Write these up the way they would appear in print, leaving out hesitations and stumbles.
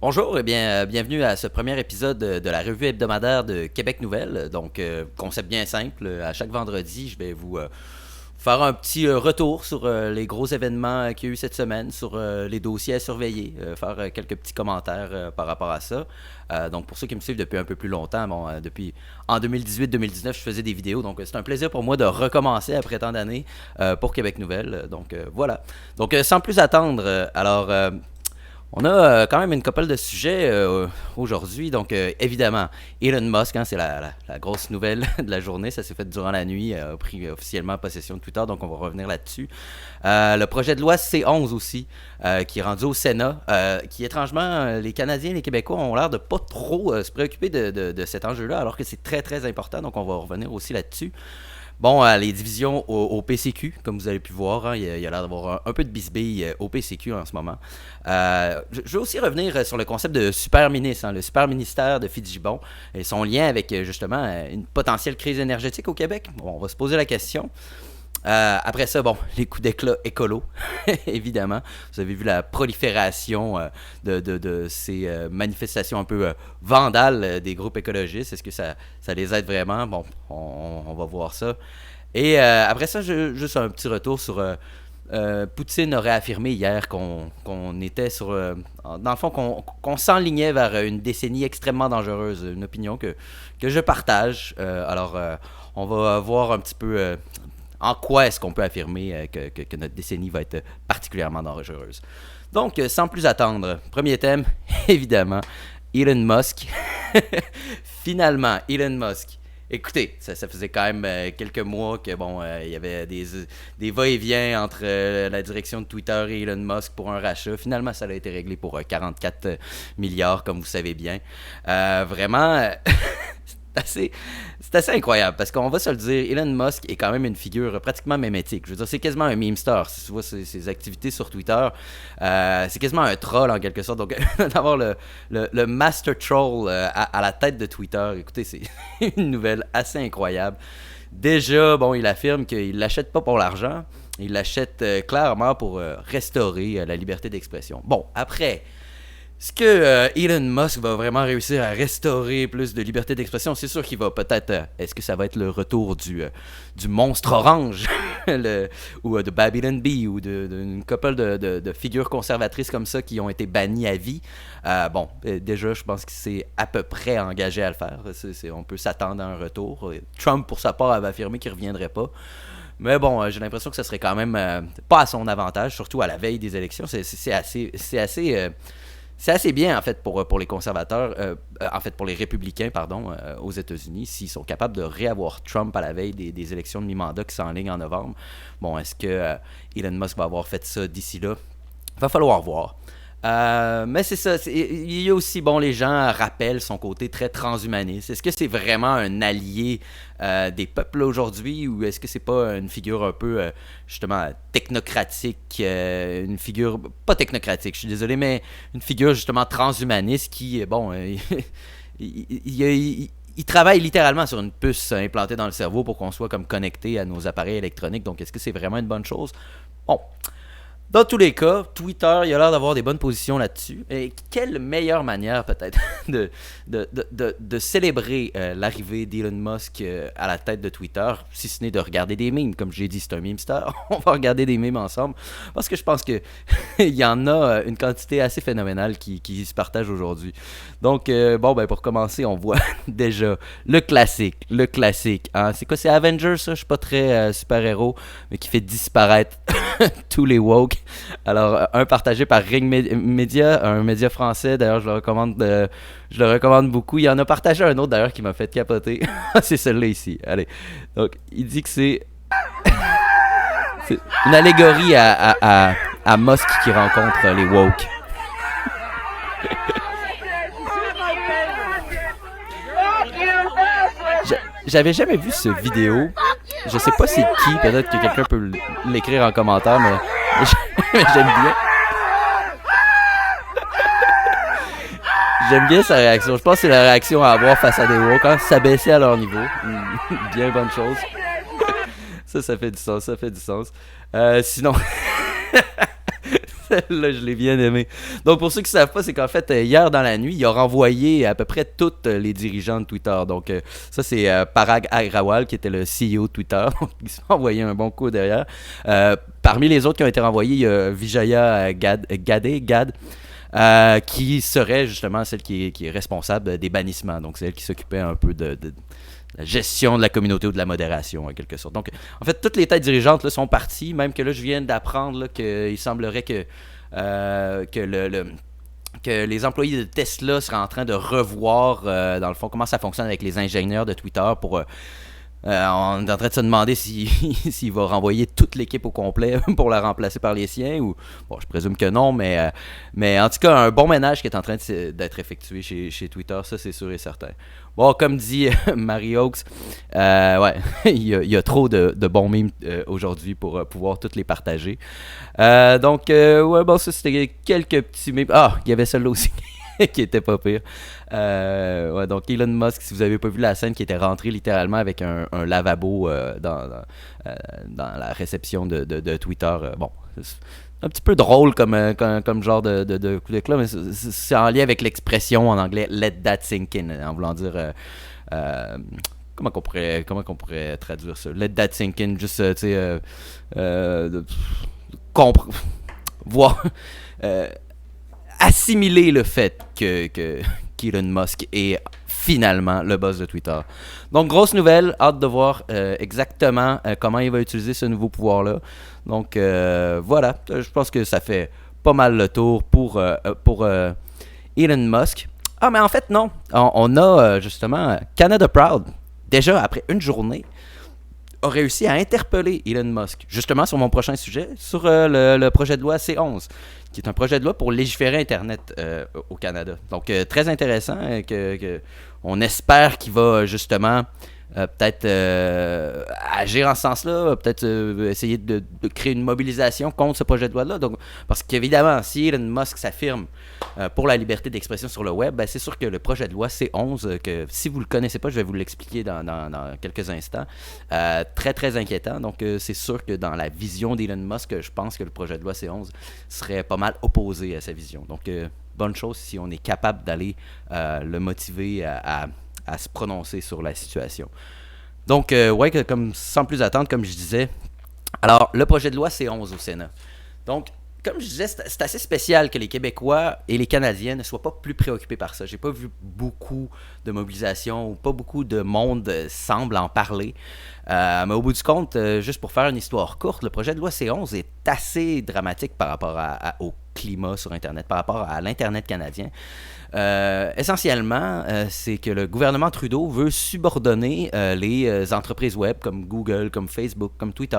Bonjour et bienvenue à ce premier épisode de la revue hebdomadaire de Québec Nouvelle. Donc, concept bien simple. À chaque vendredi, je vais vous faire un petit retour sur les gros événements qu'il y a eu cette semaine, sur les dossiers à surveiller, faire quelques petits commentaires par rapport à ça. Donc, pour ceux qui me suivent depuis un peu plus longtemps, depuis en 2018-2019, je faisais des vidéos. Donc, c'est un plaisir pour moi de recommencer après tant d'années pour Québec Nouvelle. Donc, voilà. Donc, sans plus attendre, on a quand même une couple de sujets aujourd'hui. Donc, évidemment, Elon Musk, c'est la grosse nouvelle de la journée. Ça s'est fait durant la nuit, a pris officiellement possession de Twitter. Donc, on va revenir là-dessus. Le projet de loi C11 aussi, qui est rendu au Sénat, qui étrangement, les Canadiens et les Québécois ont l'air de pas trop se préoccuper de cet enjeu-là, alors que c'est très, très important. Donc, on va revenir aussi là-dessus. Bon, les divisions au PCQ, comme vous avez pu voir, il y a l'air d'avoir un peu de bisbille au PCQ en ce moment. Je veux aussi revenir sur le concept de super ministre, le super ministère de Fitzgibbon, et son lien avec justement une potentielle crise énergétique au Québec. Bon, on va se poser la question. Après ça, bon, les coups d'éclat écolo, évidemment. Vous avez vu la prolifération de ces manifestations un peu vandales des groupes écologistes. Est-ce que ça les aide vraiment? Bon, on va voir ça. Et après ça, juste un petit retour sur... Poutine aurait affirmé hier qu'on était sur... dans le fond, qu'on s'enlignait vers une décennie extrêmement dangereuse. Une opinion que je partage. On va voir un petit peu... en quoi est-ce qu'on peut affirmer que notre décennie va être particulièrement dangereuse. Donc, sans plus attendre, premier thème, évidemment, Elon Musk. Finalement, Elon Musk. Écoutez, ça faisait quand même quelques mois que il y avait des va-et-vient entre la direction de Twitter et Elon Musk pour un rachat. Finalement, ça a été réglé pour 44 milliards, comme vous savez bien. Vraiment... c'est assez incroyable parce qu'on va se le dire, Elon Musk est quand même une figure pratiquement mémétique. Je veux dire, c'est quasiment un meme star. Si tu vois ses activités sur Twitter, c'est quasiment un troll en quelque sorte. Donc, d'avoir le master troll à la tête de Twitter, écoutez, c'est une nouvelle assez incroyable. Déjà, il affirme qu'il l'achète pas pour l'argent. Il l'achète clairement pour restaurer la liberté d'expression. Bon, après... Est-ce que Elon Musk va vraiment réussir à restaurer plus de liberté d'expression? C'est sûr qu'il va peut-être... est-ce que ça va être le retour du monstre orange ou de Babylon Bee ou d'une couple de figures conservatrices comme ça qui ont été bannies à vie? Déjà, je pense qu'il s'est à peu près engagé à le faire. On peut s'attendre à un retour. Trump, pour sa part, avait affirmé qu'il ne reviendrait pas. Mais bon, j'ai l'impression que ce serait quand même pas à son avantage, surtout à la veille des élections. C'est assez bien, en fait, pour les conservateurs, en fait, pour les républicains, pardon, aux États-Unis, s'ils sont capables de réavoir Trump à la veille des élections de mi-mandat qui s'enlignent en novembre. Bon, est-ce que Elon Musk va avoir fait ça d'ici là? Il va falloir voir. Mais c'est ça. Il y a aussi, les gens rappellent son côté très transhumaniste. Est-ce que c'est vraiment un allié des peuples aujourd'hui ou est-ce que c'est pas une figure un peu, justement, technocratique, une figure, pas technocratique, je suis désolé, mais une figure, justement, transhumaniste qui, il travaille littéralement sur une puce implantée dans le cerveau pour qu'on soit comme connecté à nos appareils électroniques. Donc, est-ce que c'est vraiment une bonne chose? Bon. Dans tous les cas, Twitter, il a l'air d'avoir des bonnes positions là-dessus. Et quelle meilleure manière, peut-être, de célébrer l'arrivée d'Elon Musk à la tête de Twitter, si ce n'est de regarder des memes. Comme j'ai dit, c'est un meme star. On va regarder des memes ensemble. Parce que je pense qu'il y en a une quantité assez phénoménale qui se partage aujourd'hui. Donc, pour commencer, on voit déjà le classique. C'est quoi, c'est Avengers, ça? Je suis pas très super-héros, mais qui fait disparaître tous les woke. Alors, un partagé par Ring Media, un média français. D'ailleurs, je le recommande beaucoup. Il y en a partagé un autre, d'ailleurs, qui m'a fait capoter. C'est celui-là ici. Allez. Donc, il dit que c'est une allégorie à Musk qui rencontre les woke. J'avais jamais vu ce vidéo. Je sais pas c'est qui, peut-être que quelqu'un peut l'écrire en commentaire, mais j'aime bien. J'aime bien sa réaction. Je pense que c'est la réaction à avoir face à des woke, s'abaisser à leur niveau. Bien bonne chose. Ça fait du sens, Sinon, Celle-là, je l'ai bien aimé. Donc, pour ceux qui ne savent pas, c'est qu'en fait, hier dans la nuit, il a renvoyé à peu près tous les dirigeants de Twitter. Donc, ça, c'est Parag Agrawal, qui était le CEO de Twitter. Donc, il s'est envoyé un bon coup derrière. Parmi les autres qui ont été renvoyés, il y a Vijaya Gad, qui serait justement celle qui est responsable des bannissements. Donc, c'est elle qui s'occupait un peu de la gestion de la communauté ou de la modération, en quelque sorte. Donc, en fait, toutes les têtes dirigeantes là, sont parties, même que là, je viens d'apprendre là, qu'il semblerait que les employés de Tesla seraient en train de revoir, dans le fond, comment ça fonctionne avec les ingénieurs de Twitter pour on est en train de se demander s'il va renvoyer toute l'équipe au complet pour la remplacer par les siens. Ou bon, je présume que non, mais en tout cas, un bon ménage qui est en train d'être effectué chez Twitter, ça c'est sûr et certain. Bon, comme dit Mary Oaks, ouais, il y a trop de bons memes aujourd'hui pour pouvoir toutes les partager. Donc, ouais, bon, ça c'était quelques petits memes. Ah, il y avait celle-là aussi. Qui était pas pire. Ouais, donc Elon Musk, si vous avez pas vu la scène, qui était rentré littéralement avec un lavabo dans la réception de Twitter. Bon, c'est un petit peu drôle comme genre de coup d'éclat, mais c'est en lien avec l'expression en anglais "let that sink in", en voulant dire comment qu'on pourrait traduire ça. Let that sink in, juste tu sais voir assimiler le fait qu'Elon Musk est finalement le boss de Twitter. Donc, grosse nouvelle, hâte de voir exactement comment il va utiliser ce nouveau pouvoir-là. Donc, voilà, je pense que ça fait pas mal le tour pour Elon Musk. Ah, mais en fait, non. On a justement Canada Proud, déjà après une journée, a réussi à interpeller Elon Musk, justement sur mon prochain sujet, sur le projet de loi C11, qui est un projet de loi pour légiférer Internet au Canada. Donc, très intéressant, on espère qu'il va justement peut-être agir en ce sens-là, peut-être essayer de créer une mobilisation contre ce projet de loi-là. Donc, parce qu'évidemment, si Elon Musk s'affirme pour la liberté d'expression sur le web, ben, c'est sûr que le projet de loi C11, que si vous ne le connaissez pas, je vais vous l'expliquer dans quelques instants, très très inquiétant. Donc, c'est sûr que dans la vision d'Elon Musk, je pense que le projet de loi C11 serait pas mal opposé à sa vision. Donc, bonne chose si on est capable d'aller le motiver à se prononcer sur la situation. Donc, ouais, comme, sans plus attendre, comme je disais, alors, le projet de loi C11 au Sénat. Donc, comme je disais, c'est assez spécial que les Québécois et les Canadiens ne soient pas plus préoccupés par ça. J'ai pas vu beaucoup de mobilisation ou pas beaucoup de monde semble en parler. Mais au bout du compte, juste pour faire une histoire courte, le projet de loi C11 est assez dramatique par rapport au climat sur Internet, par rapport à l'Internet canadien. Essentiellement, c'est que le gouvernement Trudeau veut subordonner les entreprises web comme Google, comme Facebook, comme Twitter,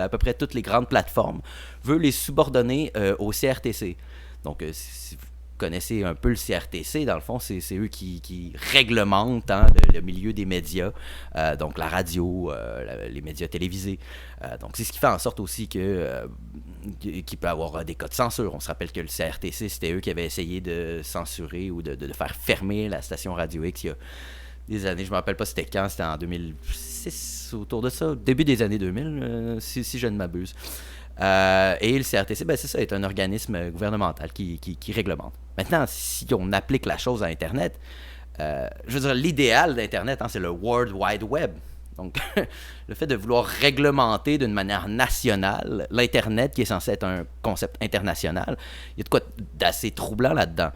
à peu près toutes les grandes plateformes, veut les subordonner au CRTC. Donc, si vous connaissez un peu le CRTC, dans le fond, c'est eux qui réglementent le milieu des médias, donc la radio, les médias télévisés. Donc, c'est ce qui fait en sorte aussi qu'il peut y avoir des cas de censure. On se rappelle que le CRTC, c'était eux qui avaient essayé de censurer ou de faire fermer la station Radio X il y a des années. Je ne me rappelle pas c'était quand, c'était en 2006, autour de ça, début des années 2000, si je ne m'abuse. Et le CRTC, ben c'est ça, est un organisme gouvernemental qui réglemente. Maintenant, si on applique la chose à Internet, je veux dire, l'idéal d'Internet, c'est le World Wide Web. Donc, le fait de vouloir réglementer d'une manière nationale l'Internet, qui est censé être un concept international, il y a de quoi d'assez troublant là-dedans.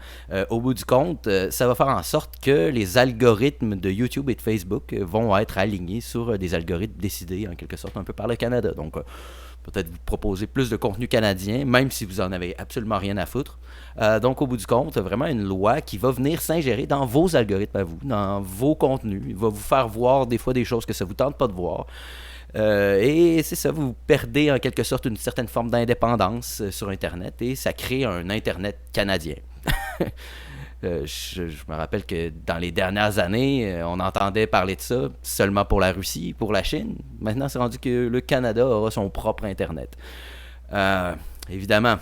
Au bout du compte, ça va faire en sorte que les algorithmes de YouTube et de Facebook vont être alignés sur des algorithmes décidés, en quelque sorte, un peu par le Canada. Donc, peut-être vous proposer plus de contenu canadien, même si vous en avez absolument rien à foutre. Donc, au bout du compte, vraiment une loi qui va venir s'ingérer dans vos algorithmes à vous, dans vos contenus. Il va vous faire voir des fois des choses que ça ne vous tente pas de voir. Et c'est ça, vous perdez en quelque sorte une certaine forme d'indépendance sur Internet et ça crée un Internet canadien. Je me rappelle que dans les dernières années, on entendait parler de ça seulement pour la Russie, pour la Chine. Maintenant, c'est rendu que le Canada aura son propre Internet. Évidemment,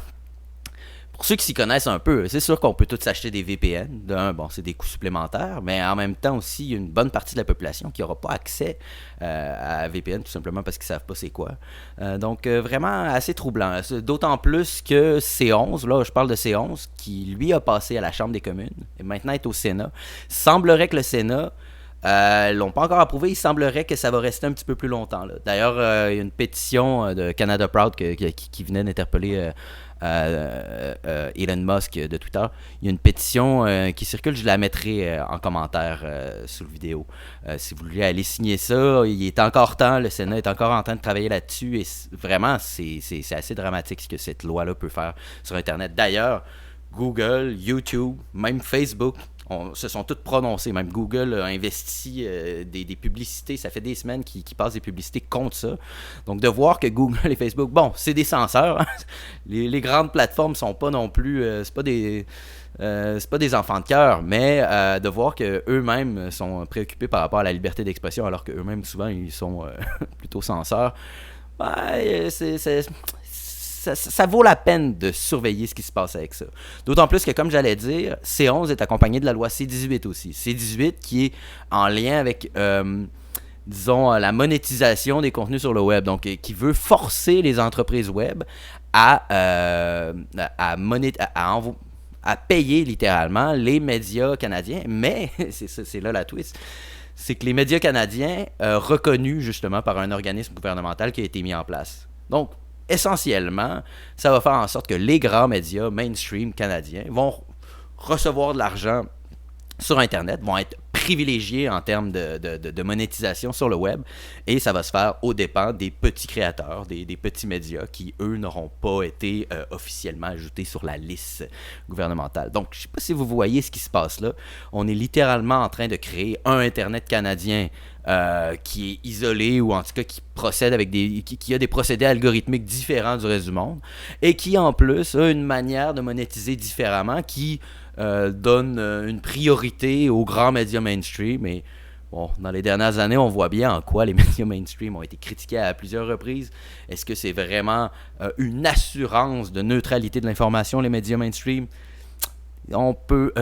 Pour ceux qui s'y connaissent un peu, c'est sûr qu'on peut tous s'acheter des VPN. D'un, bon, c'est des coûts supplémentaires, mais en même temps aussi, il y a une bonne partie de la population qui n'aura pas accès à VPN, tout simplement parce qu'ils ne savent pas c'est quoi. Donc, vraiment assez troublant. D'autant plus que C11, là, je parle de C11, qui lui a passé à la Chambre des communes, et maintenant est au Sénat. Semblerait que le Sénat l'ont pas encore approuvé. Il semblerait que ça va rester un petit peu plus longtemps. Là. D'ailleurs, il y a une pétition de Canada Proud qui venait d'interpeller Elon Musk de Twitter. Il y a une pétition qui circule, je la mettrai en commentaire sous la vidéo. Si vous voulez aller signer ça, il est encore temps, le Sénat est encore en train de travailler là-dessus et vraiment, c'est assez dramatique ce que cette loi-là peut faire sur Internet. D'ailleurs, Google, YouTube, même Facebook se sont toutes prononcées. Même Google a investi des publicités. Ça fait des semaines qu'ils passent des publicités contre ça. Donc, de voir que Google et Facebook, bon, c'est des censeurs. Hein. Les grandes plateformes sont pas non plus... c'est pas des enfants de cœur, mais de voir qu'eux-mêmes sont préoccupés par rapport à la liberté d'expression, alors qu'eux-mêmes, souvent, ils sont plutôt censeurs. Ouais, ça vaut la peine de surveiller ce qui se passe avec ça. D'autant plus que, comme j'allais dire, C11 est accompagné de la loi C18 aussi. C18 qui est en lien avec, disons, la monétisation des contenus sur le web. Donc, qui veut forcer les entreprises web à payer littéralement les médias canadiens. Mais, c'est là la twist, c'est que les médias canadiens reconnus justement par un organisme gouvernemental qui a été mis en place. Donc, essentiellement, ça va faire en sorte que les grands médias mainstream canadiens vont recevoir de l'argent sur Internet, vont être privilégiés en termes de monétisation sur le web, et ça va se faire aux dépens des petits créateurs, des petits médias qui, eux, n'auront pas été officiellement ajoutés sur la liste gouvernementale. Donc, je ne sais pas si vous voyez ce qui se passe là. On est littéralement en train de créer un Internet canadien qui est isolé, ou en tout cas qui procède avec qui a des procédés algorithmiques différents du reste du monde, et qui en plus a une manière de monétiser différemment, qui donne une priorité aux grands médias mainstream. Et bon, dans les dernières années, on voit bien en quoi les médias mainstream ont été critiqués à plusieurs reprises. Est-ce que c'est vraiment une assurance de neutralité de l'information, les médias mainstream? On peut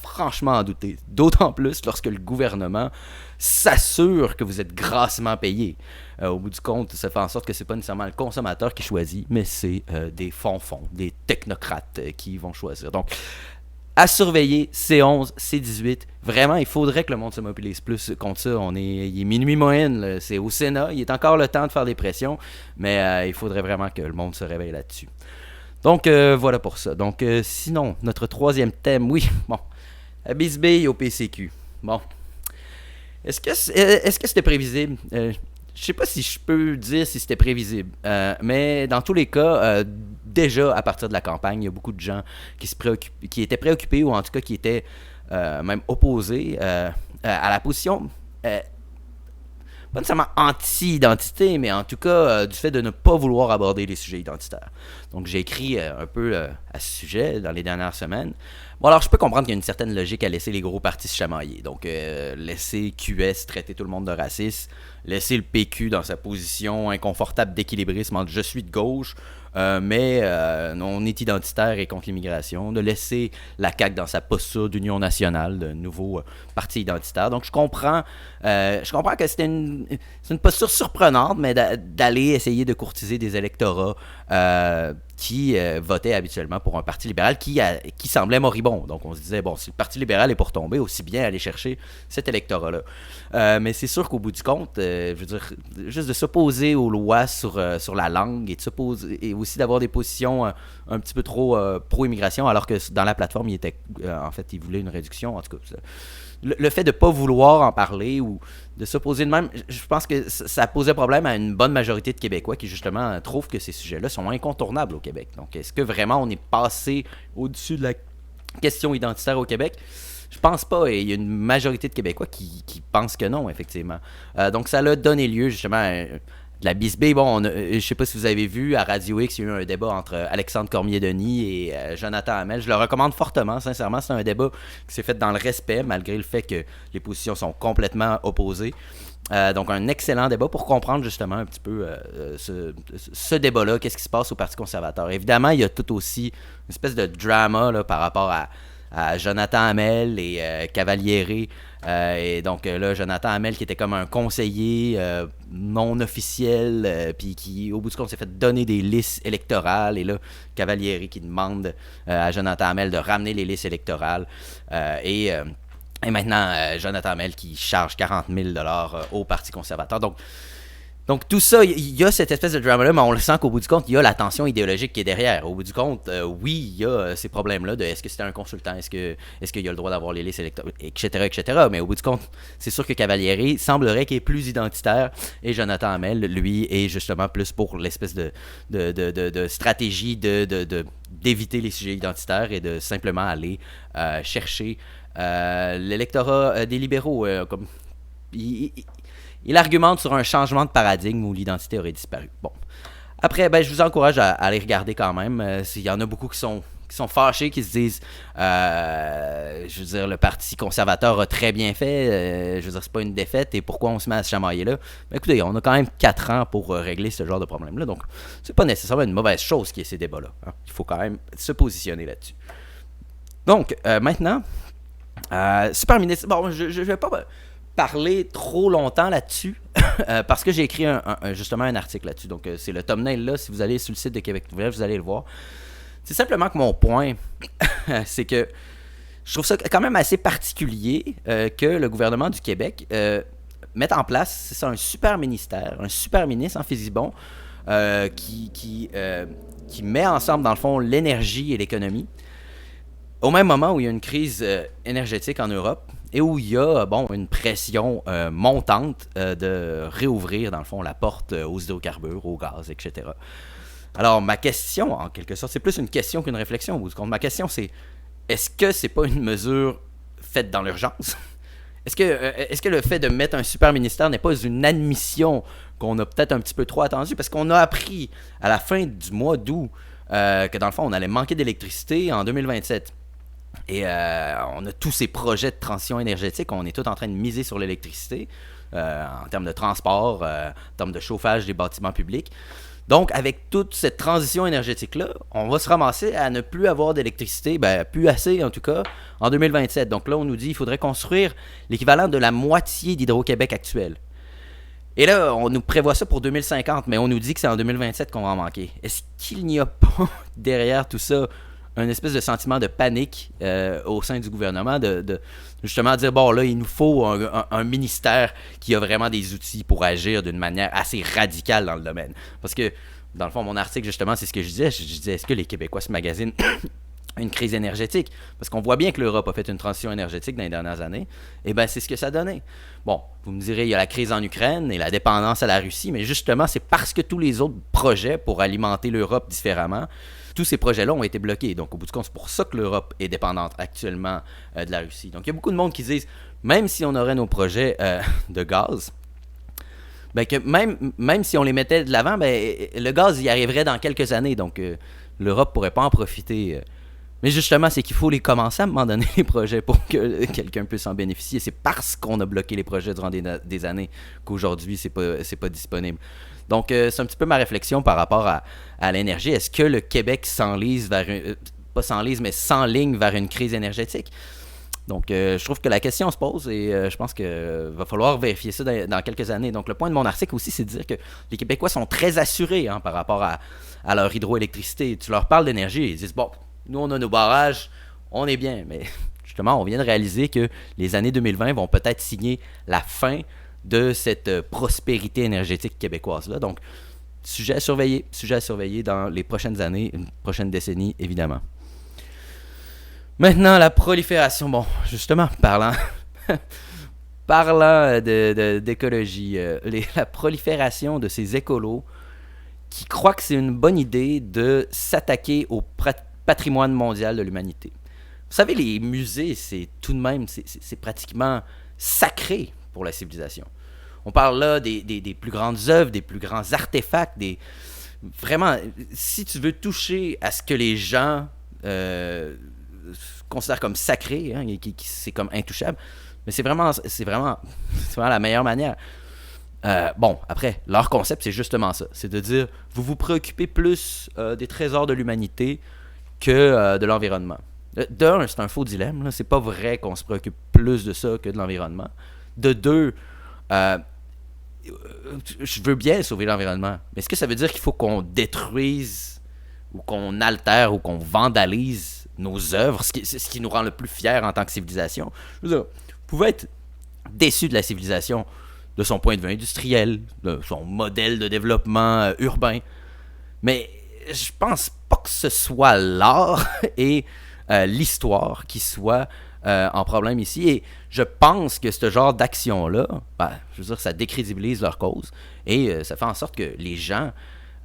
franchement en douter. D'autant plus lorsque le gouvernement s'assure que vous êtes grassement payé. Au bout du compte, ça fait en sorte que c'est pas nécessairement le consommateur qui choisit, mais c'est des fonds, des technocrates qui vont choisir. Donc, à surveiller, C11, C18. Vraiment, il faudrait que le monde se mobilise plus contre ça. Il est minuit moyenne, là. C'est au Sénat. Il est encore le temps de faire des pressions, mais il faudrait vraiment que le monde se réveille là-dessus. Donc, voilà pour ça. Donc, sinon, notre troisième thème, oui, bon, la bisbille au PCQ. Bon, est-ce que c'était prévisible? Je sais pas si je peux dire si c'était prévisible, mais dans tous les cas, déjà à partir de la campagne, il y a beaucoup de gens qui étaient préoccupés, ou en tout cas qui étaient même opposés à la position, pas nécessairement anti-identité, mais en tout cas du fait de ne pas vouloir aborder les sujets identitaires. Donc j'ai écrit un peu à ce sujet dans les dernières semaines. Bon, alors je peux comprendre qu'il y a une certaine logique à laisser les gros partis se chamailler. Donc laisser QS traiter tout le monde de raciste, laisser le PQ dans sa position inconfortable d'équilibrisme entre je suis de gauche, mais on est identitaire et contre l'immigration, de laisser la CAQ dans sa posture d'union nationale, de nouveau parti identitaire. Donc je comprends que c'est une posture surprenante, mais d'aller essayer de courtiser des électorats qui votaient habituellement pour un parti libéral qui semblait moribond. Donc on se disait, bon, si le Parti libéral est pour tomber, aussi bien aller chercher cet électorat-là. Mais c'est sûr qu'au bout du compte, je veux dire, juste de s'opposer aux lois sur la langue, et de s'opposer, et aussi d'avoir des positions un petit peu trop pro-immigration, alors que dans la plateforme, il voulait une réduction. En tout cas, le fait de ne pas vouloir en parler, ou de s'opposer de même, je pense que ça posait problème à une bonne majorité de Québécois qui, justement, trouvent que ces sujets-là sont incontournables au Québec. Donc, est-ce que vraiment on est passé au-dessus de la question identitaire au Québec? Je pense pas, et il y a une majorité de Québécois qui pensent que non, effectivement. Donc, ça a donné lieu, justement, de la bisbée. Bon, je sais pas si vous avez vu, à Radio X, il y a eu un débat entre Alexandre Cormier-Denis et Jonathan Hamel. Je le recommande fortement, sincèrement. C'est un débat qui s'est fait dans le respect, malgré le fait que les positions sont complètement opposées. Donc, un excellent débat pour comprendre justement un petit peu ce débat-là, qu'est-ce qui se passe au Parti conservateur. Évidemment, il y a tout aussi une espèce de drama là, par rapport à Jonathan Hamel et Cavaliere. Et donc là, Jonathan Hamel qui était comme un conseiller non officiel, puis qui, au bout du compte, s'est fait donner des listes électorales. Et là, Cavaliere qui demande à Jonathan Hamel de ramener les listes électorales. Et maintenant, Jonathan Hamel qui charge 40 000 $ au Parti conservateur. Donc tout ça, il y a cette espèce de drama-là, mais on le sent qu'au bout du compte, il y a la tension idéologique qui est derrière. Au bout du compte, oui, il y a ces problèmes-là de est-ce que c'était un consultant, est-ce qu'il a le droit d'avoir les listes électorales, etc. Mais au bout du compte, c'est sûr que Cavaliere semblerait qu'il est plus identitaire et Jonathan Hamel, lui, est justement plus pour l'espèce de stratégie d'éviter les sujets identitaires et de simplement aller chercher l'électorat des libéraux. Comme il argumente sur un changement de paradigme où l'identité aurait disparu. Bon. Après, je vous encourage à aller regarder quand même. Il y en a beaucoup qui sont fâchés, qui se disent je veux dire, le Parti conservateur a très bien fait. Je veux dire, c'est pas une défaite. Et pourquoi on se met à se chamailler là? Mais écoutez, on a quand même 4 ans pour régler ce genre de problème-là. Donc, c'est pas nécessairement une mauvaise chose qu'il y ait ces débats-là. Hein. Il faut quand même se positionner là-dessus. Donc, maintenant, super ministre. Bon, je vais pas parler trop longtemps là-dessus parce que j'ai écrit justement un article là-dessus. Donc, c'est le thumbnail là. Si vous allez sur le site de Québec Nouvelle, vous allez le voir. C'est simplement que mon point, c'est que je trouve ça quand même assez particulier que le gouvernement du Québec mette en place, c'est ça, un super ministère, un super ministre en Fizibon qui met ensemble, dans le fond, l'énergie et l'économie. Au même moment où il y a une crise énergétique en Europe et où il y a une pression montante de réouvrir, dans le fond, la porte aux hydrocarbures, au gaz, etc. Alors, ma question, en quelque sorte, c'est plus une question qu'une réflexion au bout du compte. Ma question, c'est, est-ce que c'est pas une mesure faite dans l'urgence? Est-ce que le fait de mettre un super ministère n'est pas une admission qu'on a peut-être un petit peu trop attendu? Parce qu'on a appris à la fin du mois d'août que, dans le fond, on allait manquer d'électricité en 2027. Et on a tous ces projets de transition énergétique, on est tous en train de miser sur l'électricité en termes de transport, en termes de chauffage des bâtiments publics. Donc, avec toute cette transition énergétique-là, on va se ramasser à ne plus avoir d'électricité, plus assez en tout cas, en 2027. Donc là, on nous dit qu'il faudrait construire l'équivalent de la moitié d'Hydro-Québec actuel. Et là, on nous prévoit ça pour 2050, mais on nous dit que c'est en 2027 qu'on va en manquer. Est-ce qu'il n'y a pas derrière tout ça un espèce de sentiment de panique au sein du gouvernement de justement dire, bon là, il nous faut un ministère qui a vraiment des outils pour agir d'une manière assez radicale dans le domaine. Parce que, dans le fond, mon article, justement, c'est ce que je disais. Je disais, est-ce que les Québécois se magasinent une crise énergétique? Parce qu'on voit bien que l'Europe a fait une transition énergétique dans les dernières années. Et bien, c'est ce que ça donnait. Bon, vous me direz, il y a la crise en Ukraine et la dépendance à la Russie, mais justement, c'est parce que tous les autres projets pour alimenter l'Europe différemment, tous ces projets-là ont été bloqués. Donc, au bout du compte, c'est pour ça que l'Europe est dépendante actuellement de la Russie. Donc, il y a beaucoup de monde qui disent, même si on aurait nos projets de gaz, que même si on les mettait de l'avant, le gaz y arriverait dans quelques années. Donc, l'Europe ne pourrait pas en profiter. Mais justement, c'est qu'il faut les commencer à un moment donné, les projets, pour que quelqu'un puisse en bénéficier. C'est parce qu'on a bloqué les projets durant des années qu'aujourd'hui, c'est pas disponible. Donc, c'est un petit peu ma réflexion par rapport à l'énergie. Est-ce que le Québec s'enligne vers une crise énergétique? Donc, je trouve que la question se pose et je pense qu'il va falloir vérifier ça dans quelques années. Donc, le point de mon article aussi, c'est de dire que les Québécois sont très assurés par rapport à leur hydroélectricité. Tu leur parles d'énergie, ils disent, bon, nous, on a nos barrages, on est bien. Mais justement, on vient de réaliser que les années 2020 vont peut-être signer la fin de cette prospérité énergétique québécoise-là. Donc, sujet à surveiller dans les prochaines années, une prochaine décennie, évidemment. Maintenant, la prolifération. Bon, justement, parlant d'écologie, la prolifération de ces écolos qui croient que c'est une bonne idée de s'attaquer au patrimoine mondial de l'humanité. Vous savez, les musées, c'est tout de même, c'est pratiquement sacré pour la civilisation. On parle là des plus grandes œuvres, des plus grands artefacts, vraiment, si tu veux toucher à ce que les gens considèrent comme sacré, hein, c'est comme intouchable, mais c'est vraiment la meilleure manière. Bon, après, leur concept, c'est justement ça. C'est de dire, vous vous préoccupez plus des trésors de l'humanité que de l'environnement. D'un, c'est un faux dilemme. Là. C'est pas vrai qu'on se préoccupe plus de ça que de l'environnement. De deux, je veux bien sauver l'environnement, mais est-ce que ça veut dire qu'il faut qu'on détruise ou qu'on altère ou qu'on vandalise nos œuvres, ce qui nous rend le plus fiers en tant que civilisation? Je veux dire, vous pouvez être déçu de la civilisation de son point de vue industriel, de son modèle de développement urbain, mais je pense pas que ce soit l'art et l'histoire qui soit en problème ici. Et je pense que ce genre d'action-là, je veux dire, ça décrédibilise leur cause et ça fait en sorte que les gens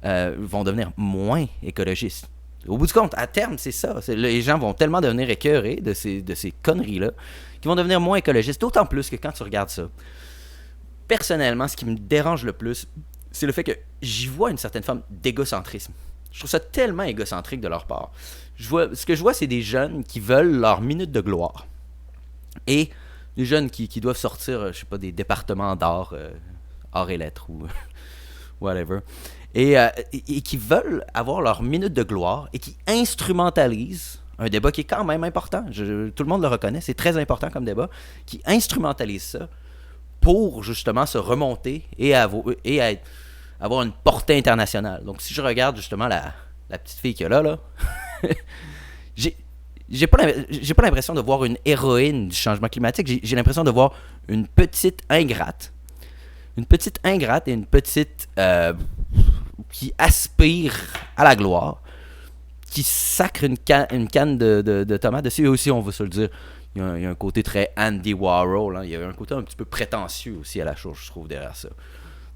vont devenir moins écologistes. Au bout du compte, à terme, c'est ça. Les gens vont tellement devenir écœurés de ces conneries-là qu'ils vont devenir moins écologistes. D'autant plus que quand tu regardes ça, personnellement, ce qui me dérange le plus, c'est le fait que j'y vois une certaine forme d'égocentrisme. Je trouve ça tellement égocentrique de leur part. Ce que je vois, c'est des jeunes qui veulent leur minute de gloire. Et des jeunes qui doivent sortir, je sais pas, des départements d'art, arts et lettres ou whatever. Et qui veulent avoir leur minute de gloire et qui instrumentalisent un débat qui est quand même important. Tout le monde le reconnaît, c'est très important comme débat. Qui instrumentalise ça pour justement se remonter et avoir une portée internationale. Donc si je regarde justement la petite fille qu'il y a là, j'ai pas l'impression de voir une héroïne du changement climatique. J'ai l'impression de voir une petite ingrate. Une petite ingrate et une petite qui aspire à la gloire, qui sacre une canne de tomates dessus. Et aussi, on va se le dire, il y a un côté très Andy Warhol. Hein. Il y a un côté un petit peu prétentieux aussi à la chose, je trouve, derrière ça.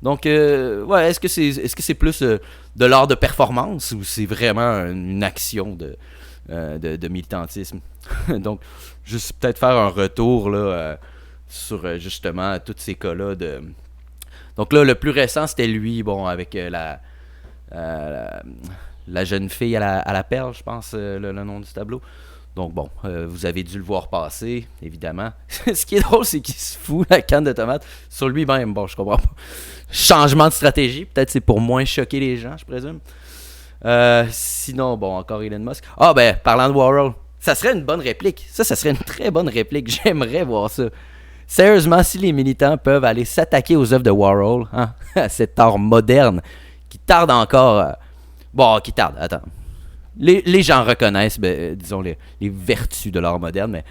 Donc, ouais, est-ce que c'est plus de l'art de performance ou c'est vraiment une action de militantisme? Donc, juste peut-être faire un retour là, sur justement tous ces cas-là. Donc là, le plus récent, c'était lui, bon, avec la jeune fille à la perle, je pense, le nom du tableau. Donc bon, vous avez dû le voir passer, évidemment. Ce qui est drôle, c'est qu'il se fout la canne de tomate sur lui-même. Bon, je comprends pas. Changement de stratégie, peut-être c'est pour moins choquer les gens, je présume. Sinon, bon, encore Elon Musk. Ah ben, parlant de Warhol, ça serait une bonne réplique. Ça serait une très bonne réplique. J'aimerais voir ça. Sérieusement, si les militants peuvent aller s'attaquer aux œuvres de Warhol, hein, à cet art moderne qui tarde encore... Bon, qui tarde, attends. Les gens reconnaissent, disons, les vertus de l'art moderne, mais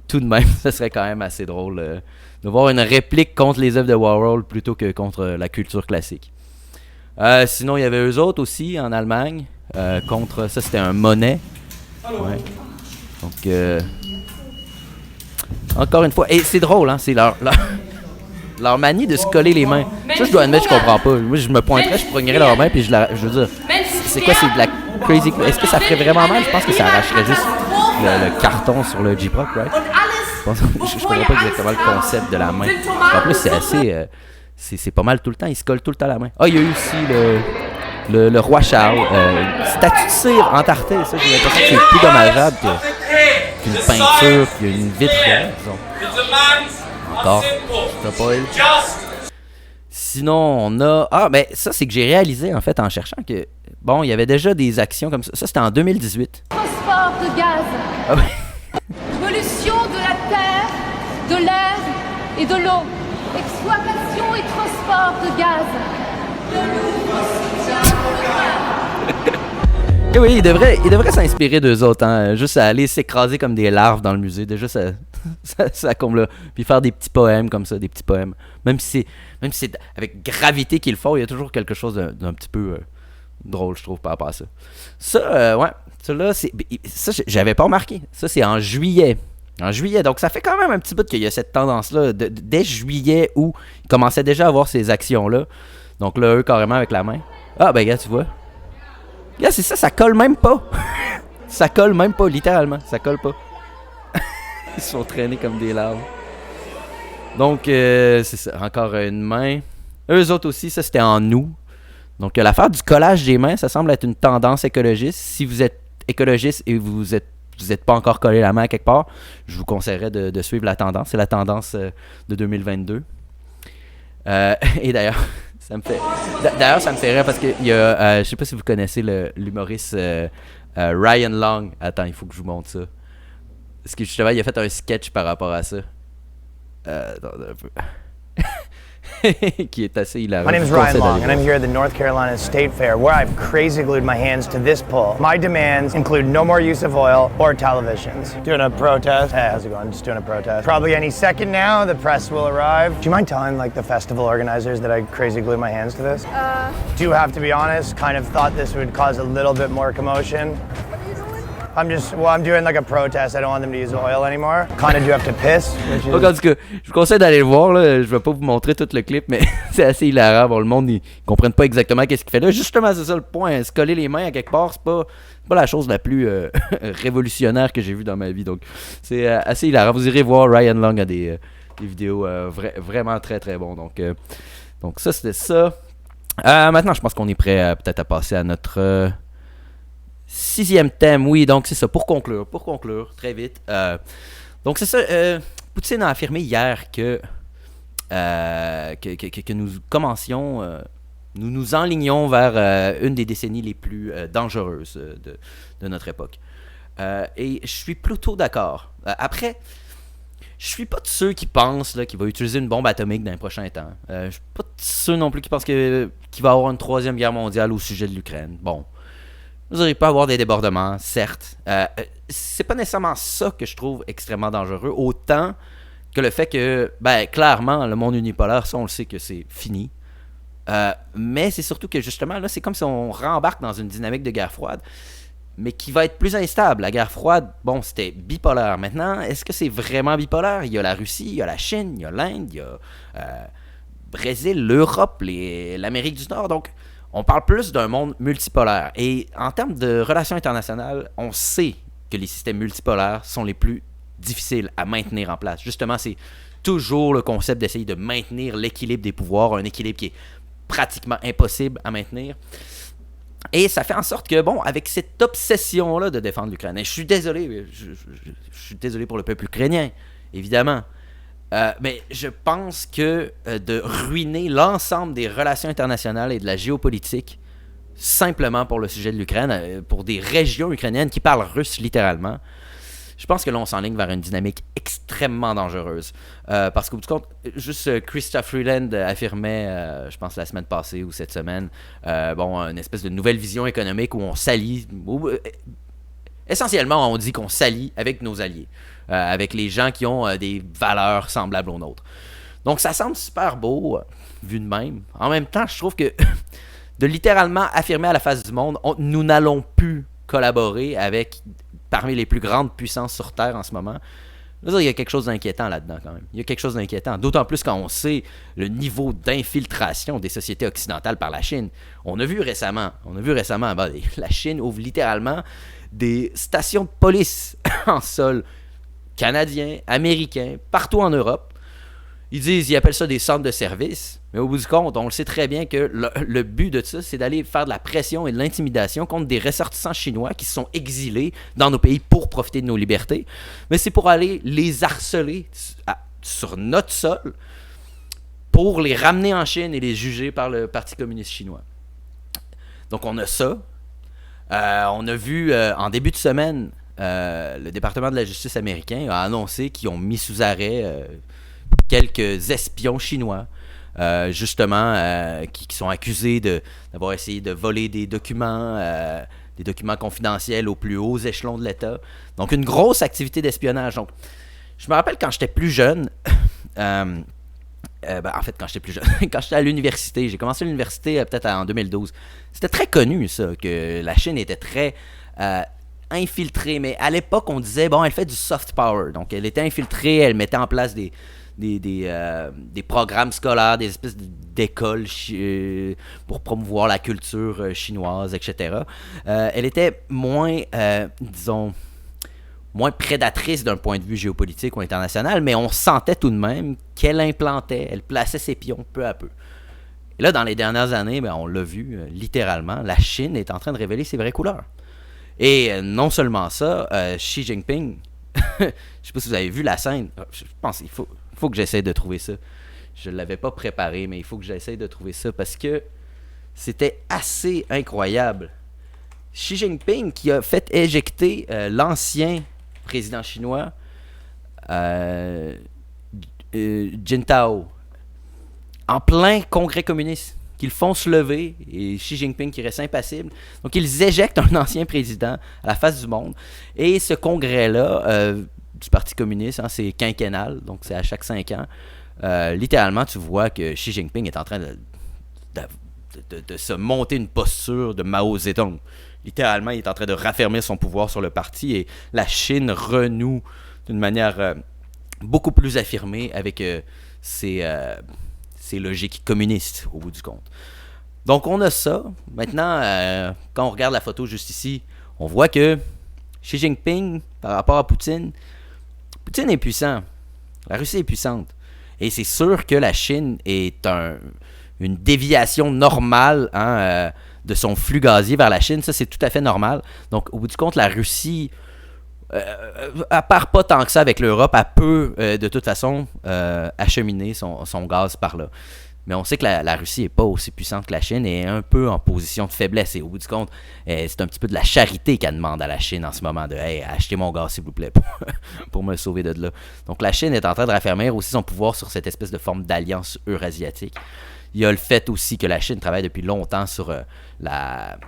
tout de même, ce serait quand même assez drôle de voir une réplique contre les œuvres de Warhol plutôt que contre la culture classique. Sinon, il y avait eux autres aussi en Allemagne, contre, ça c'était un Monet. Ouais. Donc, encore une fois, et c'est drôle, hein, c'est leur manie de se coller les mains. Ça, je dois admettre, je comprends pas. Moi, je me pointerais, je prognerais leurs mains, puis je veux dire, c'est quoi, c'est de la crazy... Est-ce que ça ferait vraiment mal? Je pense que ça arracherait juste le carton sur le J-Proc, right? Je comprends pas exactement le concept de la main. En plus, c'est assez... c'est pas mal tout le temps, il se colle tout le temps la main. Ah, il y a eu aussi le roi Charles. Statue de cire entartée, ça, j'ai l'impression que c'est plus dommageable qu'une peinture, qu'une vitre, disons. Encore, t'as pas eu. Sinon, on a... Ah, ben ça, c'est que j'ai réalisé, en fait, en cherchant que... Bon, il y avait déjà des actions comme ça. Ça, c'était en 2018. Transport de gaz. Ah oui. Pollution de la terre, de l'air et de l'eau. Exploitation et transport de gaz. Et oui, il devrait s'inspirer d'eux autres, hein, juste à aller s'écraser comme des larves dans le musée, déjà ça comble là. Puis faire des petits poèmes comme ça, des petits poèmes. Même si c'est avec gravité qu'ils le font, il y a toujours quelque chose d'un petit peu drôle, je trouve, par rapport à ça. Ça, ouais, ça, j'avais pas remarqué. Ça, c'est en juillet. En juillet, donc ça fait quand même un petit bout qu'il y a cette tendance-là, dès juillet, où ils commençaient déjà à avoir ces actions-là. Donc là, eux, carrément avec la main. Ah, ben, gars, tu vois. Gars, c'est ça colle même pas. Ça colle même pas, littéralement. Ça colle pas. Ils se font traîner comme des larves. Donc, c'est ça. Encore une main. Eux autres aussi, ça c'était en août. Donc, l'affaire du collage des mains, ça semble être une tendance écologiste. Si vous êtes écologiste et vous êtes pas encore collé la main à quelque part, je vous conseillerais de suivre la tendance. C'est la tendance de 2022. Et d'ailleurs, ça me fait rire parce que il y a, je sais pas si vous connaissez l'humoriste Ryan Long. Attends, il faut que je vous montre ça. Parce que justement, il a fait un sketch par rapport à ça. Attendez un peu. Qui est assez hilarant. My name is Ryan Long, and I'm here at the North Carolina State Fair, where I've crazy glued my hands to this pole. My demands include no more use of oil or televisions. Doing a protest. Hey, how's it going? Just doing a protest. Probably any second now, the press will arrive. Do you mind telling, like, the festival organizers that I crazy glued my hands to this? Do have to be honest, kind of thought this would cause a little bit more commotion. I'm doing like a protest. I don't want them to use oil anymore. Kind of do have to piss. Donc, en tout cas, je vous conseille d'aller le voir. Là. Je vais pas vous montrer tout le clip, mais c'est assez hilarant. Bon, le monde, ils comprennent pas exactement qu'est-ce qu'il fait là. Justement, c'est ça le point. Se coller les mains à quelque part, c'est pas la chose la plus révolutionnaire que j'ai vue dans ma vie. Donc, c'est assez hilarant. Vous irez voir. Ryan Long a des vidéos vraiment très très bon. Donc ça, c'était ça. Maintenant, je pense qu'on est prêt peut-être à passer à notre... 6e thème, oui, donc c'est ça, pour conclure, très vite. Donc c'est ça, Poutine a affirmé hier que nous commencions, nous nous enlignons vers une des décennies les plus dangereuses de notre époque. Et je suis plutôt d'accord. Après, je suis pas de ceux qui pensent qu'il va utiliser une bombe atomique dans les prochains temps. Je suis pas de ceux non plus qui pensent qu'il va y avoir une 3e guerre mondiale au sujet de l'Ukraine. Bon. Vous n'aurez pas à avoir des débordements, certes. C'est pas nécessairement ça que je trouve extrêmement dangereux, autant que le fait que, clairement, le monde unipolaire, ça, on le sait que c'est fini. Mais c'est surtout que, justement, là, c'est comme si on rembarque dans une dynamique de guerre froide, mais qui va être plus instable. La guerre froide, bon, c'était bipolaire. Maintenant, est-ce que c'est vraiment bipolaire? Il y a la Russie, il y a la Chine, il y a l'Inde, il y a Brésil, l'Europe, l'Amérique du Nord, donc... On parle plus d'un monde multipolaire. Et en termes de relations internationales, on sait que les systèmes multipolaires sont les plus difficiles à maintenir en place. Justement, c'est toujours le concept d'essayer de maintenir l'équilibre des pouvoirs, un équilibre qui est pratiquement impossible à maintenir. Et ça fait en sorte que, bon, avec cette obsession-là de défendre l'Ukraine, et je suis désolé pour le peuple ukrainien, évidemment, mais je pense que de ruiner l'ensemble des relations internationales et de la géopolitique simplement pour le sujet de l'Ukraine, pour des régions ukrainiennes qui parlent russe littéralement, je pense que là on s'enligne vers une dynamique extrêmement dangereuse. Parce qu'au bout du compte, juste Christophe Freeland affirmait, je pense la semaine passée ou cette semaine, une espèce de nouvelle vision économique où on s'allie... Essentiellement, on dit qu'on s'allie avec nos alliés, avec les gens qui ont des valeurs semblables aux nôtres. Donc, ça semble super beau, vu de même. En même temps, je trouve que de littéralement affirmer à la face du monde, nous n'allons plus collaborer avec parmi les plus grandes puissances sur Terre en ce moment. Je veux dire, il y a quelque chose d'inquiétant là-dedans quand même. Il y a quelque chose d'inquiétant. D'autant plus quand on sait le niveau d'infiltration des sociétés occidentales par la Chine. On a vu récemment, la Chine ouvre littéralement des stations de police en sol canadiens, américains, partout en Europe. Ils appellent ça des centres de service, mais au bout du compte, on le sait très bien que le but de ça, c'est d'aller faire de la pression et de l'intimidation contre des ressortissants chinois qui se sont exilés dans nos pays pour profiter de nos libertés, mais c'est pour aller les harceler sur notre sol pour les ramener en Chine et les juger par le Parti communiste chinois. Donc on a ça. On a vu en début de semaine, le département de la justice américain a annoncé qu'ils ont mis sous arrêt quelques espions chinois, qui sont accusés d'avoir essayé de voler des documents confidentiels aux plus hauts échelons de l'État. Donc une grosse activité d'espionnage. Donc, je me rappelle quand j'étais plus jeune, quand j'étais plus jeune, quand j'étais à l'université, j'ai commencé l'université peut-être en 2012. C'était très connu, ça, que la Chine était très infiltrée. Mais à l'époque, on disait, elle fait du soft power. Donc, elle était infiltrée, elle mettait en place des programmes scolaires, des espèces d'écoles pour promouvoir la culture chinoise, etc. Elle était moins, moins prédatrice d'un point de vue géopolitique ou international, mais on sentait tout de même qu'elle implantait, elle plaçait ses pions peu à peu. Et là, dans les dernières années, on l'a vu littéralement, la Chine est en train de révéler ses vraies couleurs. Et non seulement ça, Xi Jinping, je ne sais pas si vous avez vu la scène, je pense qu'il faut que j'essaie de trouver ça. Je ne l'avais pas préparé, mais il faut que j'essaie de trouver ça parce que c'était assez incroyable. Xi Jinping qui a fait éjecter l'ancien président chinois, Jintao, en plein congrès communiste, qu'ils font se lever, et Xi Jinping qui reste impassible. Donc ils éjectent un ancien président à la face du monde. Et ce congrès-là, du Parti communiste, c'est quinquennal, donc c'est à chaque 5 ans. Littéralement, tu vois que Xi Jinping est en train de se monter une posture de Mao Zedong. Littéralement, il est en train de raffermir son pouvoir sur le parti et la Chine renoue d'une manière beaucoup plus affirmée avec ses logiques communistes au bout du compte. Donc on a ça. Maintenant, quand on regarde la photo juste ici, on voit que Xi Jinping, par rapport à Poutine est puissant. La Russie est puissante. Et c'est sûr que la Chine est une déviation normale de son flux gazier vers la Chine. Ça, c'est tout à fait normal. Donc, au bout du compte, la Russie, elle part pas tant que ça avec l'Europe. Elle peut, de toute façon, acheminer son gaz par là. Mais on sait que la Russie n'est pas aussi puissante que la Chine et est un peu en position de faiblesse. Et au bout du compte, c'est un petit peu de la charité qu'elle demande à la Chine en ce moment. De « Hey, achetez mon gaz, s'il vous plaît, pour me sauver de là. » Donc la Chine est en train de raffermir aussi son pouvoir sur cette espèce de forme d'alliance eurasiatique. Il y a le fait aussi que la Chine travaille depuis longtemps sur la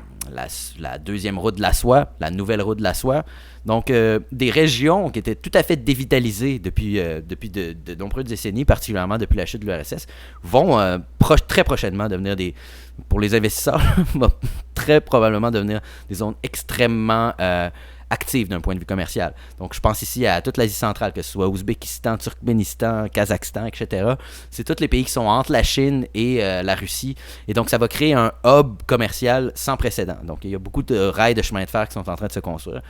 deuxième route de la soie, la nouvelle route de la soie. Donc, des régions qui étaient tout à fait dévitalisées depuis de nombreuses décennies, particulièrement depuis la chute de l'URSS, vont très prochainement devenir pour les investisseurs, vont très probablement devenir des zones extrêmement actives d'un point de vue commercial. Donc, je pense ici à toute l'Asie centrale, que ce soit Ouzbékistan, Turkménistan, Kazakhstan, etc. C'est tous les pays qui sont entre la Chine et la Russie. Et donc, ça va créer un hub commercial sans précédent. Donc, il y a beaucoup de rails de chemin de fer qui sont en train de se construire.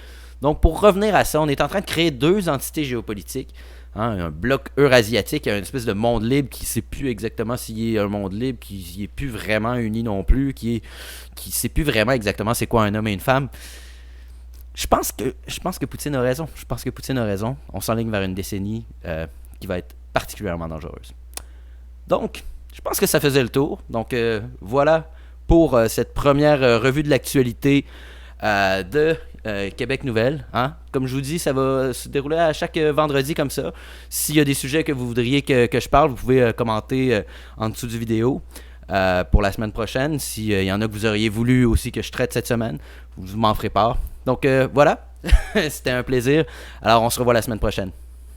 Donc, pour revenir à ça, on est en train de créer deux entités géopolitiques. Un bloc eurasiatique, une espèce de monde libre qui ne sait plus exactement s'il est un monde libre, qui n'est plus vraiment uni non plus, qui ne sait plus vraiment exactement c'est quoi un homme et une femme. Je pense que Poutine a raison. On s'enligne vers une décennie qui va être particulièrement dangereuse. Donc, je pense que ça faisait le tour. Donc, voilà pour cette première revue de l'actualité de Québec Nouvelle. Comme je vous dis, ça va se dérouler à chaque vendredi comme ça. S'il y a des sujets que vous voudriez que je parle, vous pouvez commenter en dessous du vidéo pour la semaine prochaine. S'il y en a que vous auriez voulu aussi que je traite cette semaine, vous m'en ferez part. Donc voilà, c'était un plaisir. Alors on se revoit la semaine prochaine.